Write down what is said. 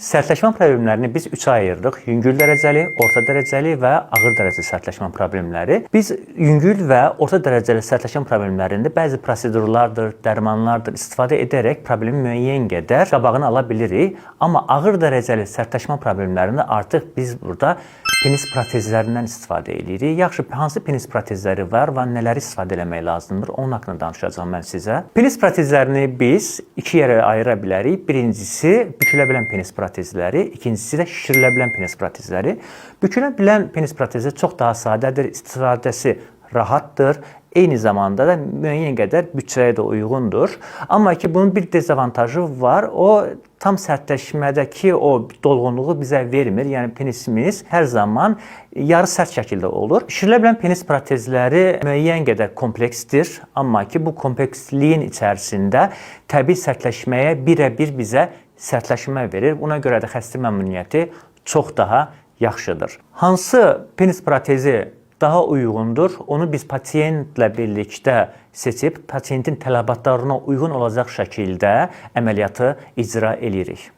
Sərtləşmə problemlərini biz 3-ə ayırırıq. Yüngül dərəcəli, orta dərəcəli və ağır dərəcəli sərtləşmə problemləri. Biz yüngül və orta dərəcəli sərtləşmə problemlərində bəzi prosedurlardır, dərmanlardır istifadə edərək problemi müəyyən qədər qabağını ala bilirik. Amma ağır dərəcəli sərtləşmə problemlərində artıq biz burada penis protezlərindən istifadə edirik. Yaxşı, hansı penis protezləri var və nələri istifadə etmək lazımdır? Onun haqqında danışacağam mən sizə. Penis protezlərini biz 2 yerə ayıra bilərik. Birincisi bükülə bilən penis protezləri, ikincisi də şişirilə bilən penis protezləri. Bükülə bilən penis protezi çox daha sadədir, istifadəsi rahatdır. Eyni zamanda da müəyyən qədər büdcəyə də uyğundur. Amma ki, bunun bir dezavantajı var. O tam sərtləşmədəki o dolğunluğu bizə vermir. Yəni penisimiz hər zaman yarı sərt şəkildə olur. Şişirilə bilən penis protezləri müəyyən qədər kompleksdir. Amma ki, bu kompleksliyin içərisində təbii sərtləşməyə birə-bir bizə sərtləşmə verir. Buna görə də xəstə məmnuniyyəti çox daha yaxşıdır. Hansı penis protezi daha uyğundur? Onu biz pasiyentlə birlikdə seçib, pasiyentin tələbatlarına uyğun olacaq şəkildə əməliyyatı icra edirik.